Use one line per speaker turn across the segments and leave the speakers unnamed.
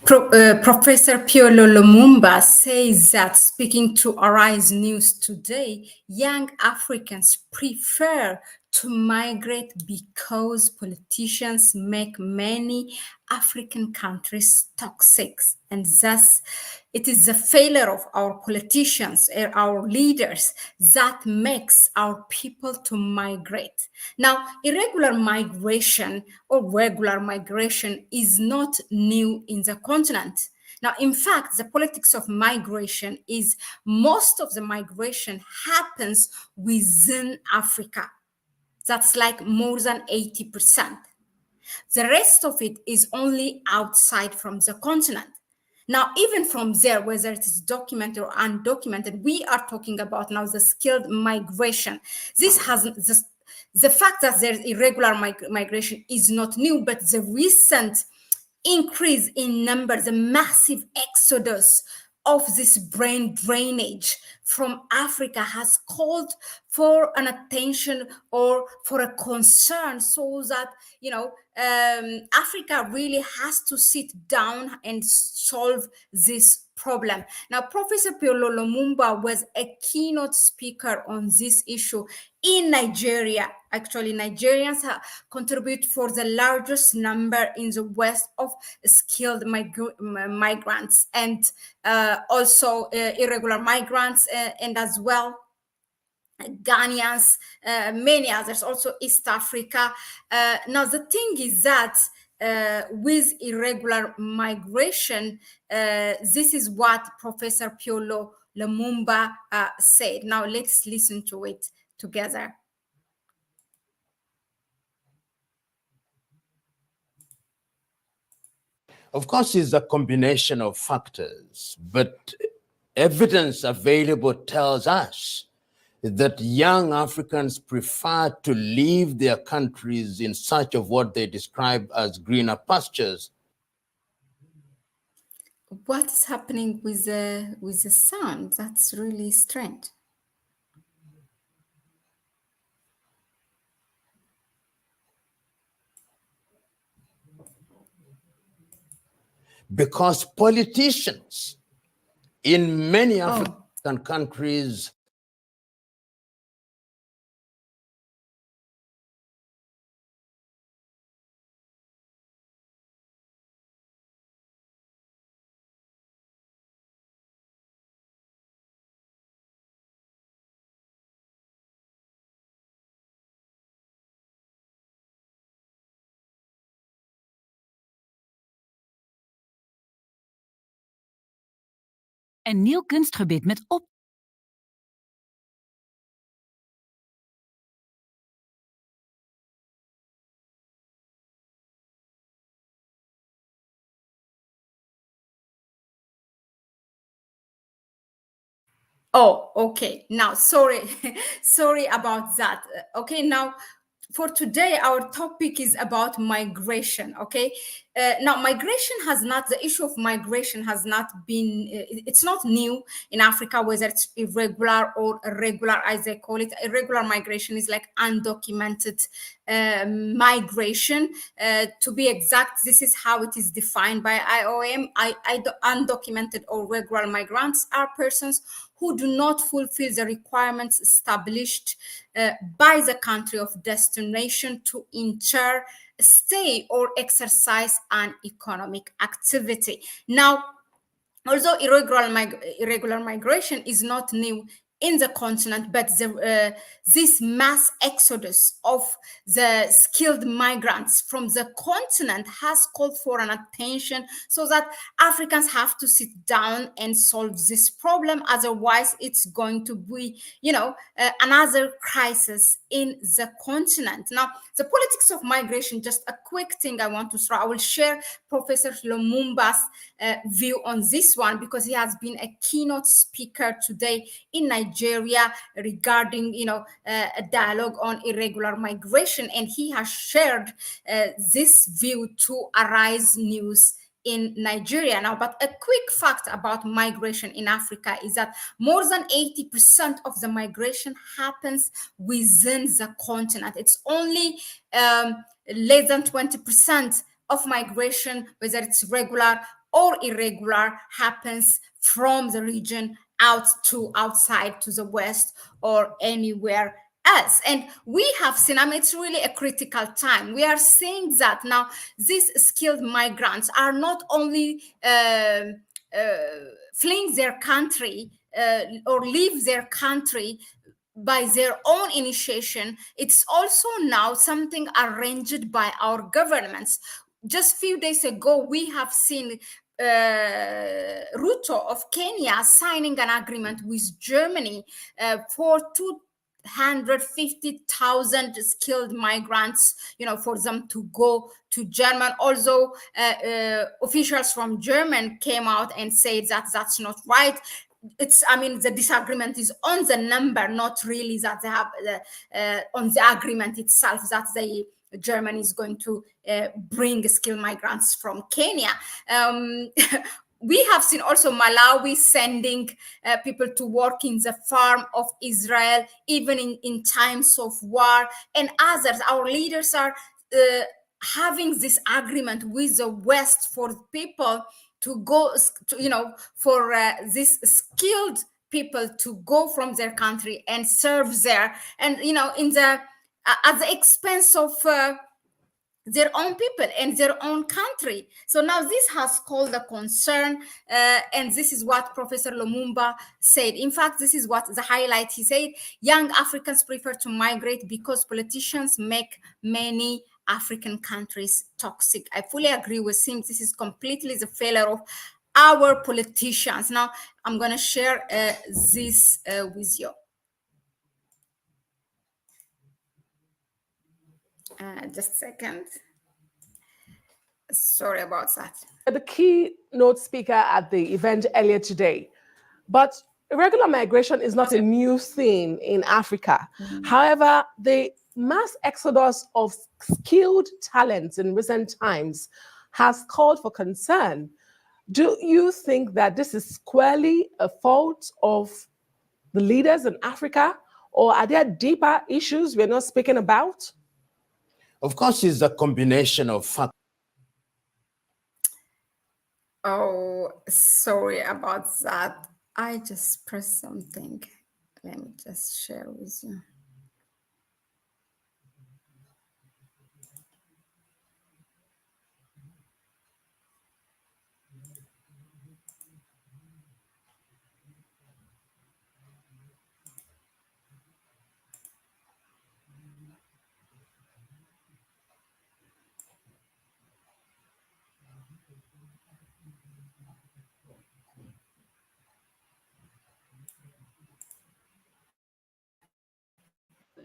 Professor Plo Lumumba says that, speaking to Arise News today, young Africans prefer to migrate because politicians make many African countries toxic, and thus it is the failure of our politicians, our leaders, that makes our people to migrate. Now, irregular migration or regular migration is not new in the continent. Now, in fact, the politics of migration is most of the migration happens within Africa. That's like more than 80%. The rest of it is only outside from the continent. Now, even from there, whether it is documented or undocumented, we are talking about now the skilled migration. This has the fact that there's irregular migration is not new, but the recent increase in numbers, the massive exodus of this brain drainage from Africa has called for an attention or for a concern, so that Africa really has to sit down and solve this problem. Now, Professor Plo Lumumba was a keynote speaker on this issue in Nigeria. Actually, Nigerians contribute for the largest number in the West of skilled migrants and also irregular migrants, and as well Ghanaians, many others, also East Africa. Now, the thing is that with irregular migration, this is what Professor Plo Lumumba said. Now, let's listen to it together.
Of course, it's a combination of factors, but evidence available tells us that young Africans prefer to leave their countries in search of what they describe as greener pastures.
What is happening with the sound? That's really strange.
Because politicians in many African countries
Een nieuw kunstgebied met
Oh, okay. Now, sorry about that. Okay, now for today, our topic is about migration. Okay, now the issue of migration has not been, it's not new in Africa, whether it's irregular or irregular, as they call it. Irregular migration is like undocumented migration. To be exact, this is how it is defined by IOM. Undocumented or regular migrants are persons who do not fulfill the requirements established by the country of destination to enter, stay, or exercise an economic activity. Now, although irregular migration is not new in the continent, but this mass exodus of the skilled migrants from the continent has called for an attention, so that Africans have to sit down and solve this problem. Otherwise, it's going to be, another crisis in the continent. Now, the politics of migration, just a quick thing I want to throw. I will share Professor Lumumba's view on this one, because he has been a keynote speaker today in Nigeria regarding, a dialogue on irregular migration, and he has shared this view to Arise News in Nigeria now. But a quick fact about migration in Africa is that more than 80% of the migration happens within the continent. It's only less than 20% of migration, whether it's regular or irregular happens from the region outside to the west or anywhere else. And we have seen, I mean, it's really a critical time. We are seeing that now these skilled migrants are not only fleeing their country or leave their country by their own initiation. It's also now something arranged by our governments. Just few days ago, we have seen Ruto of Kenya signing an agreement with Germany for 250,000 skilled migrants, for them to go to German. Although officials from German came out and said that that's not right. The disagreement is on the number, not really that they have on the agreement itself that Germany is going to bring skilled migrants from Kenya. We have seen also Malawi sending people to work in the farm of Israel, even in times of war, and others. Our leaders are having this agreement with the West for people to go, for these skilled people to go from their country and serve there, and in the at the expense of their own people and their own country. So now this has called a concern, and this is what Professor Lumumba said. In fact, this is what the highlight. He said, young Africans prefer to migrate because politicians make many African countries toxic. I fully agree with him. This is completely the failure of our politicians. Now, I'm going to share this with you. Just a second. Sorry about that.
The keynote speaker at the event earlier today. But irregular migration is not a new thing in Africa. However, the mass exodus of skilled talents in recent times has called for concern. Do you think that this is squarely a fault of the leaders in Africa, or are there deeper issues we're not speaking about?
Of course, it's a combination of factors.
Oh, sorry about that. I just pressed something. Let me just share with you.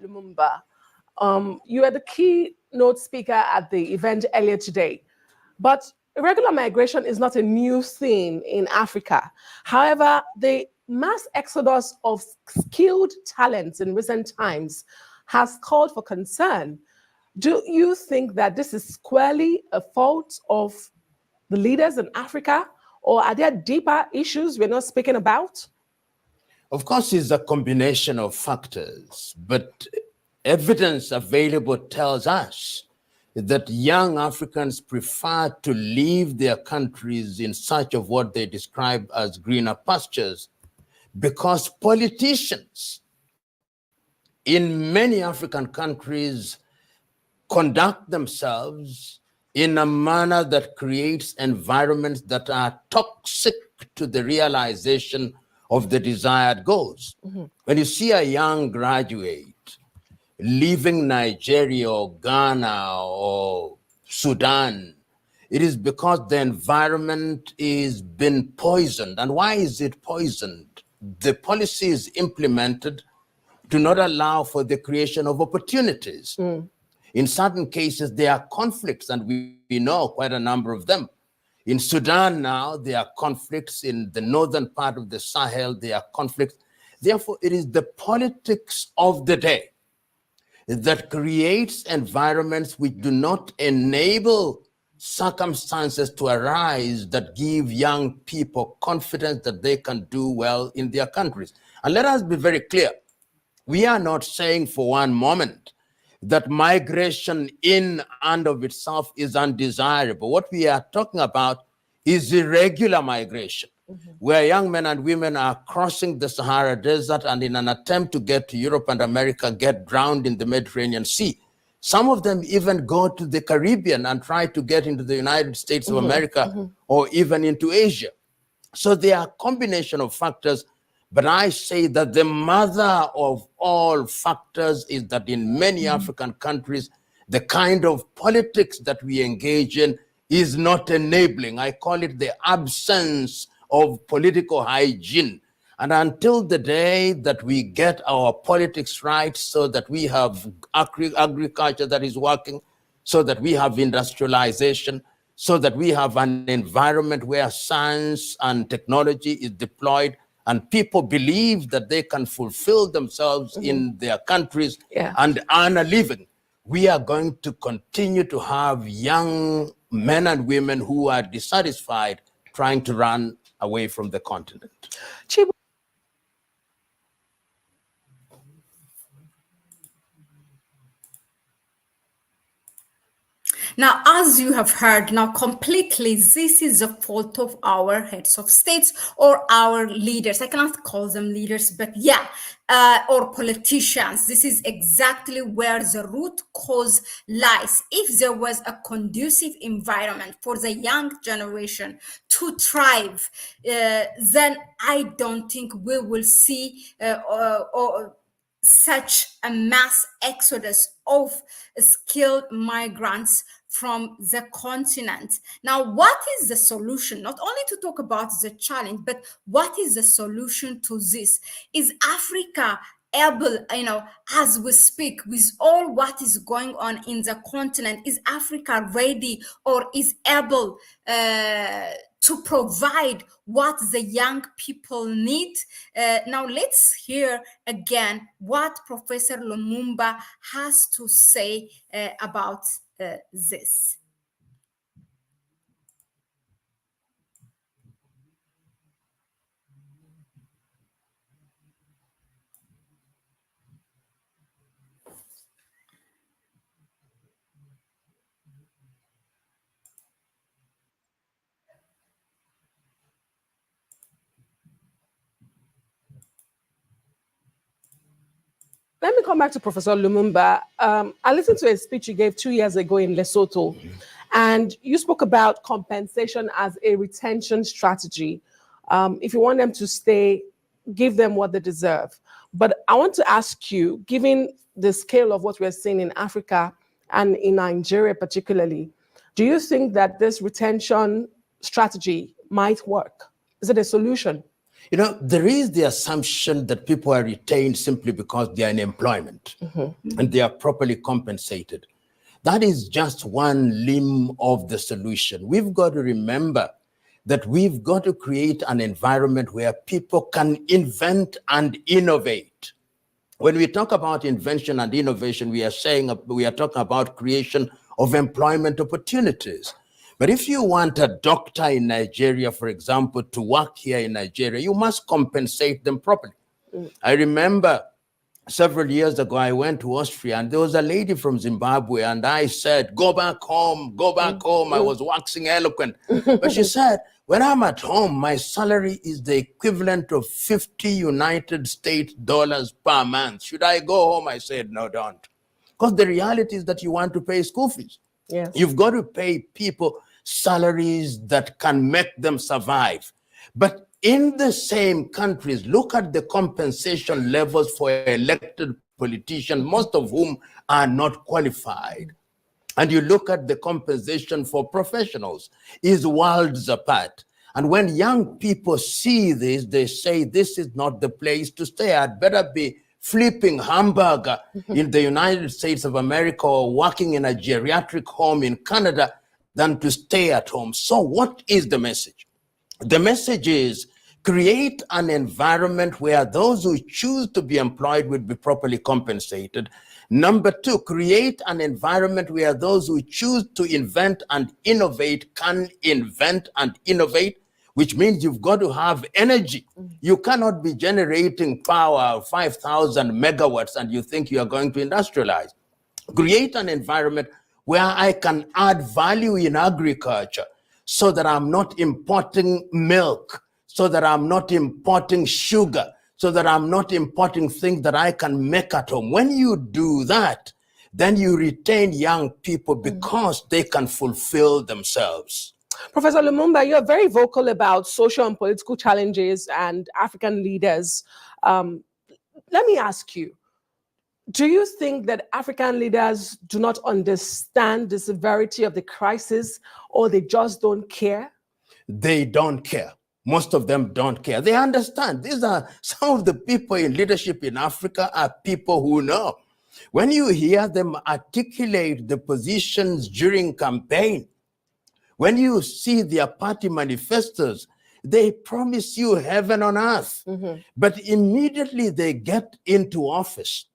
Lumumba, you are the keynote speaker at the event earlier today. But irregular migration is not a new thing in Africa. However, the mass exodus of skilled talents in recent times has called for concern. Do you think that this is squarely a fault of the leaders in Africa, or are there deeper issues we're not speaking about?
Of course, it's a combination of factors, but evidence available tells us that young Africans prefer to leave their countries in search of what they describe as greener pastures, because politicians in many African countries conduct themselves in a manner that creates environments that are toxic to the realization of the desired goals. When you see a young graduate leaving Nigeria or Ghana or Sudan, it is because the environment is been poisoned. And why is it poisoned? The policies implemented do not allow for the creation of opportunities. In certain cases, there are conflicts, and we know quite a number of them. In Sudan now, there are conflicts. In the northern part of the Sahel, there are conflicts. Therefore, it is the politics of the day that creates environments which do not enable circumstances to arise that give young people confidence that they can do well in their countries. And let us be very clear. We are not saying for one moment that migration in and of itself is undesirable. What we are talking about is irregular migration, where young men and women are crossing the Sahara Desert and in an attempt to get to Europe and America, get drowned in the Mediterranean Sea. Some of them even go to the Caribbean and try to get into the United States of America or even into Asia. So there are a combination of factors, but I say that the mother of all factors is that in many African countries, the kind of politics that we engage in is not enabling. I call it the absence of political hygiene. And until the day that we get our politics right, so that we have agriculture that is working, so that we have industrialization, so that we have an environment where science and technology is deployed and people believe that they can fulfill themselves in their countries and earn a living, we are going to continue to have young men and women who are dissatisfied trying to run away from the continent.
Chibu.
Now, as you have heard, now completely, this is the fault of our heads of states or our leaders. I cannot call them leaders, but yeah, or politicians. This is exactly where the root cause lies. If there was a conducive environment for the young generation to thrive, then I don't think we will see such a mass exodus of skilled migrants from the continent. Now, what is the solution? Not only to talk about the challenge, but what is the solution to this? Is Africa able, as we speak, with all what is going on in the continent, is Africa ready or is able to provide what the young people need? Now, let's hear again what Professor Lumumba has to say about this.
Let me come back to Professor Lumumba. I listened to a speech you gave 2 years ago in Lesotho, and you spoke about compensation as a retention strategy. If you want them to stay, give them what they deserve. But I want to ask you, given the scale of what we're seeing in Africa and in Nigeria particularly, do you think that this retention strategy might work? Is it a solution?
There is the assumption that people are retained simply because they are in employment and they are properly compensated. That is just one limb of the solution. We've got to remember that we've got to create an environment where people can invent and innovate. When we talk about invention and innovation, we are talking about creation of employment opportunities. But if you want a doctor in Nigeria, for example, to work here in Nigeria, you must compensate them properly. I remember several years ago, I went to Austria and there was a lady from Zimbabwe and I said, go back home, go back home. I was waxing eloquent. But she said, when I'm at home, my salary is the equivalent of 50 United States dollars per month. Should I go home? I said, no, don't. Because the reality is that you want to pay school fees.
Yes.
You've got to pay people salaries that can make them survive. But in the same countries, look at the compensation levels for elected politicians, most of whom are not qualified. And you look at the compensation for professionals, is worlds apart. And when young people see this, they say, this is not the place to stay. I'd better be flipping hamburger in the United States of America or working in a geriatric home in Canada than to stay at home. So what is the message? The message is create an environment where those who choose to be employed will be properly compensated. Number two, create an environment where those who choose to invent and innovate can invent and innovate, which means you've got to have energy. You cannot be generating power 5,000 megawatts and you think you are going to industrialize. Create an environment where I can add value in agriculture so that I'm not importing milk, so that I'm not importing sugar, so that I'm not importing things that I can make at home. When you do that, then you retain young people because they can fulfill themselves.
Professor Lumumba, you're very vocal about social and political challenges and African leaders. Let me ask you, do you think that African leaders do not understand the severity of the crisis, or they just don't care?
They don't care. Most of them don't care. They understand. These are some of the people in leadership in Africa are people who know. When you hear them articulate the positions during campaign, when you see their party manifestos, they promise you heaven on earth. But immediately they get into office,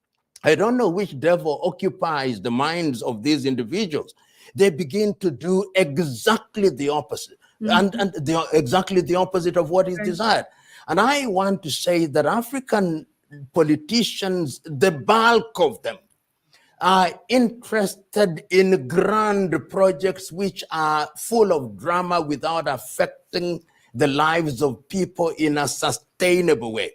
I don't know which devil occupies the minds of these individuals. They begin to do exactly the opposite, and exactly the opposite of what is desired. And I want to say that African politicians, the bulk of them, are interested in grand projects which are full of drama without affecting the lives of people in a sustainable way.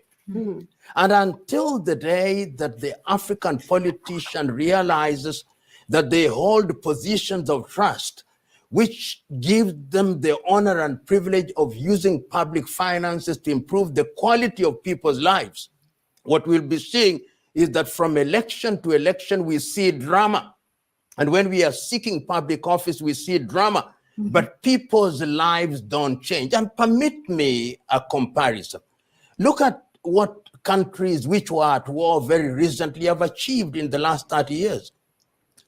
And until the day that the African politician realizes that they hold positions of trust, which give them the honor and privilege of using public finances to improve the quality of people's lives, what we'll be seeing is that from election to election, we see drama. And when we are seeking public office, we see drama. But people's lives don't change. And permit me a comparison. Look at what countries which were at war very recently have achieved in the last 30 years.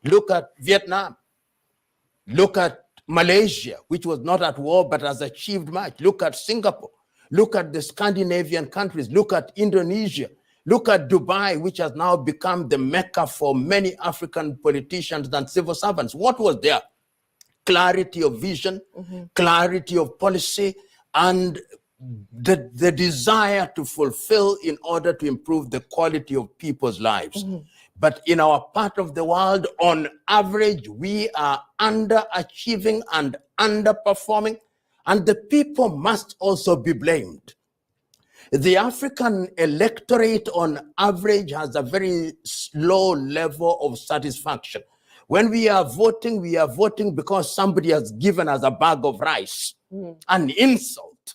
Look at Vietnam. Look at Malaysia, which was not at war but has achieved much. Look at Singapore. Look at the Scandinavian countries. Look at Indonesia. Look at Dubai, which has now become the mecca for many African politicians and civil servants. What was there? Clarity of vision, clarity of policy, and the desire to fulfill in order to improve the quality of people's lives. But in our part of the world, on average, we are underachieving and underperforming, and the people must also be blamed. The African electorate on average has a very low level of satisfaction. When we are voting because somebody has given us a bag of rice, an insult.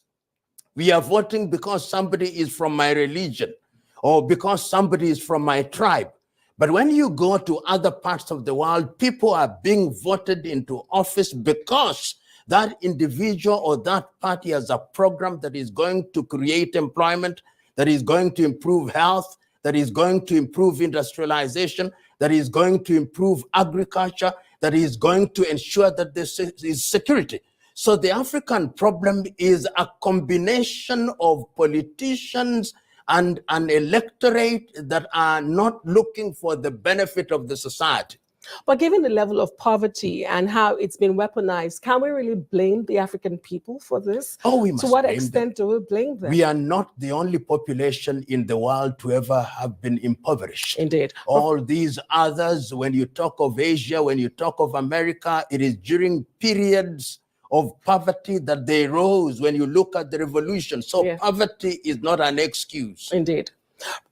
We are voting because somebody is from my religion or because somebody is from my tribe. But when you go to other parts of the world, people are being voted into office because that individual or that party has a program that is going to create employment, that is going to improve health, that is going to improve industrialization, that is going to improve agriculture, that is going to ensure that there is security. So the African problem is a combination of politicians and an electorate that are not looking for the benefit of the society.
But given the level of poverty and how it's been weaponized, can we really blame the African people for this?
Oh, we must.
To what
blame
extent
them.
do we blame them?
We are not the only population in the world to ever have been impoverished.
Indeed.
All these others, when you talk of Asia, when you talk of America, it is during periods of poverty that they rose when you look at the revolution. So poverty is not an excuse.
Indeed.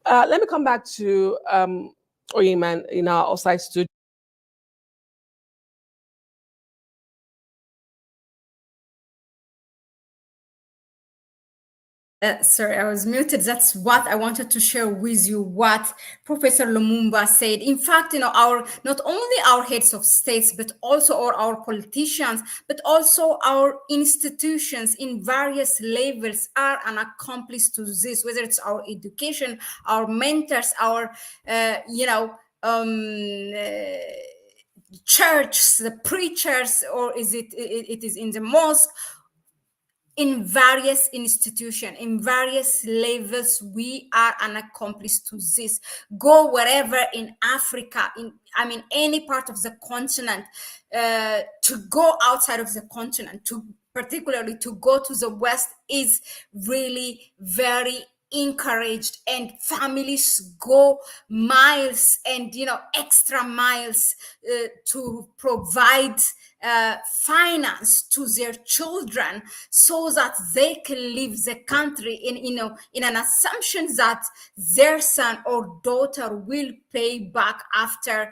Let me come back to Oyeman in our outside studio.
Sorry, I was muted. That's what I wanted to share with you, what Professor Lumumba said. In fact, our not only our heads of states, but also our politicians, but also our institutions in various levels are an accomplice to this, whether it's our education, our mentors, our, church, the preachers, or it is in the mosque. In various institutions, in various levels, we are an accomplice to this. Go wherever in Africa, any part of the continent, to go outside of the continent, particularly to go to the West, is really very encouraged, and families go miles and extra miles to provide finance to their children so that they can leave the country in an assumption that their son or daughter will pay back after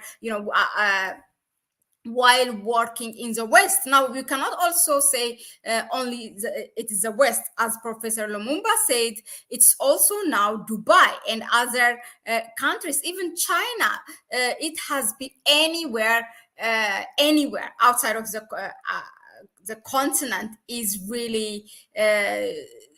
while working in the West. Now, we cannot also say it is the West. As Professor Lumumba said, it's also now Dubai and other countries, even China. It has been anywhere outside of the continent is really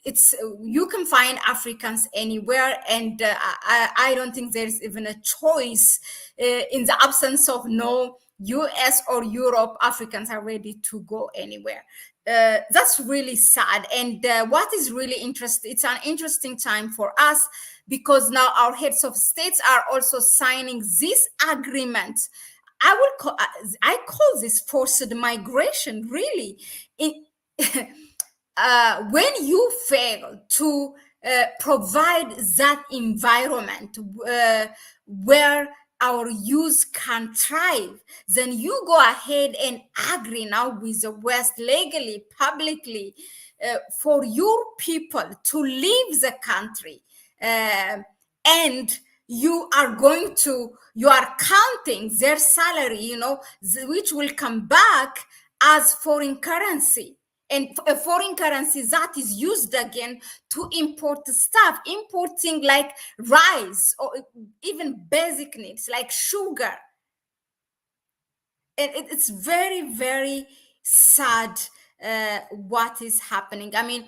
it's you can find Africans anywhere, and I don't think there's even a choice in the absence of no US or Europe. Africans are ready to go anywhere. That's really sad. And what is really interesting, it's an interesting time for us because now our heads of states are also signing this agreement. I call this forced migration, really. When you fail to provide that environment where our youth can thrive, then you go ahead and agree now with the West legally, publicly, for your people to leave the country. And you are counting their salary, which will come back as foreign currency. And a foreign currency that is used again to import stuff, importing like rice or even basic needs like sugar. And it's very, very sad what is happening. I mean,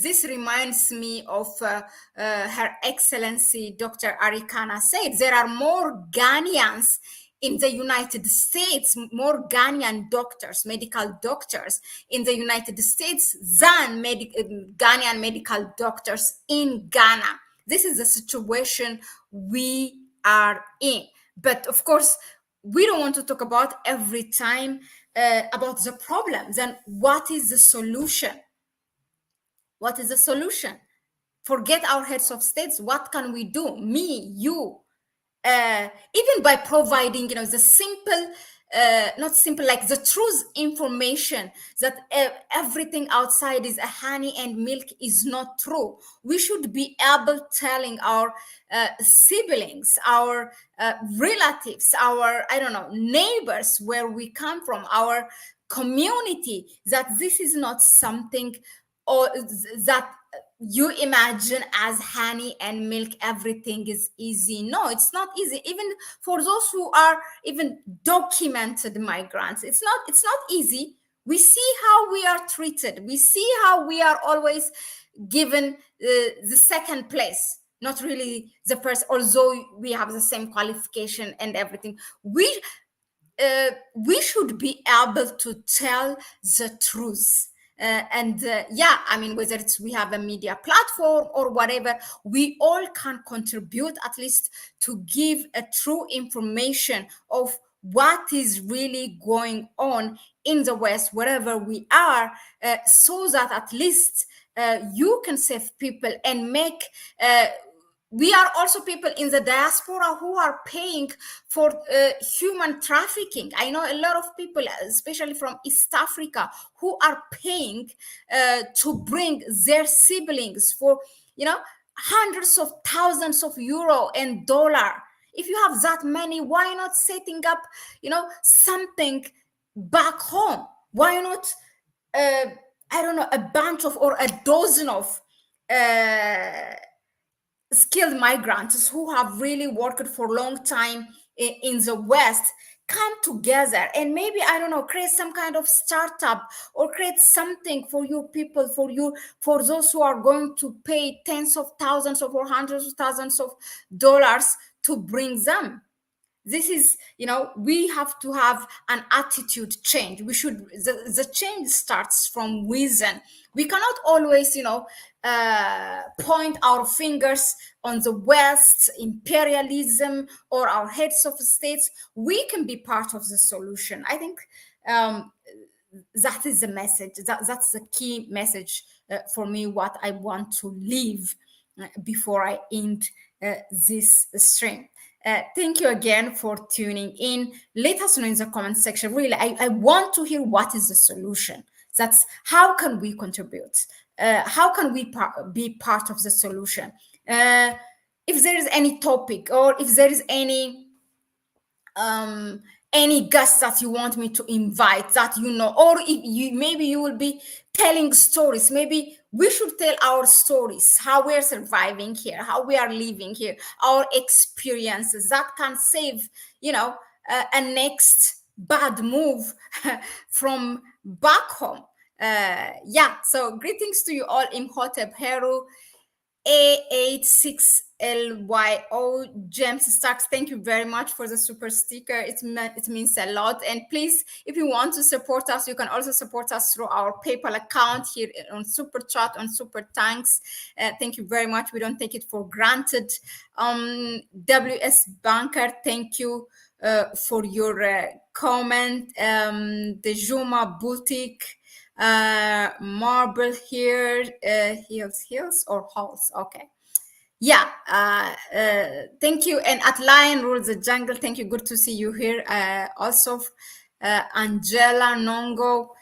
this reminds me of Her Excellency Dr. Arikana said, there are more Ghanaians in the United States, more Ghanaian doctors, medical doctors in the United States than Ghanaian medical doctors in Ghana. This is the situation we are in. But of course, we don't want to talk about every time about the problems. And what is the solution? What is the solution? Forget our heads of states. What can we do? Me, you, even by providing, the simple, not simple, like the truth information that everything outside is a honey and milk is not true. We should be able telling our siblings, our relatives, our, neighbors where we come from, our community, that this is not something or that you imagine as honey and milk, everything is easy. No, it's not easy. Even for those who are even documented migrants, it's not easy. We see how we are treated. We see how we are always given the second place, not really the first, although we have the same qualification and everything. We should be able to tell the truth. Whether it's we have a media platform or whatever, we all can contribute at least to give a true information of what is really going on in the West, wherever we are, so that at least you can save people and make we are also people in the diaspora who are paying for human trafficking. I know a lot of people, especially from East Africa, who are paying to bring their siblings for, hundreds of thousands of euro and dollar. If you have that money, why not setting up, something back home? Why not, a bunch of or a dozen of skilled migrants who have really worked for a long time in the West come together and maybe, create some kind of startup or create something for your people, for those who are going to pay tens of thousands of or hundreds of thousands of dollars to bring them. This is, we have to have an attitude change. The change starts from within. We cannot always, point our fingers on the West, imperialism, or our heads of states. We can be part of the solution. I think that is the message. That's the key message for me, what I want to leave before I end this stream. Thank you again for tuning in. Let us know in the comment section. Really, I want to hear what is the solution. That's how can we contribute? How can we be part of the solution? If there is any topic, or if there is any guests that you want me to invite, that or if you, maybe you will be telling stories, maybe we should tell our stories, how we're surviving here, how we are living here, our experiences that can save a next bad move from back home. So greetings to you all. Imhotep Heru, A86LYO, James Starks, thank you very much for the super sticker. It means a lot. And please, if you want to support us, you can also support us through our PayPal account here on Super Chat, on Super Thanks. Thank you very much. We don't take it for granted. WS Banker, thank you for your comment. The Juma Boutique, Marble here, heels or halls. Okay. Thank you. And at Lion Rules the Jungle, thank you. Good to see you here. Also, Angela, Nongo,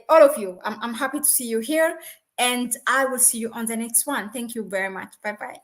all of you. I'm happy to see you here. And I will see you on the next one. Thank you very much. Bye-bye.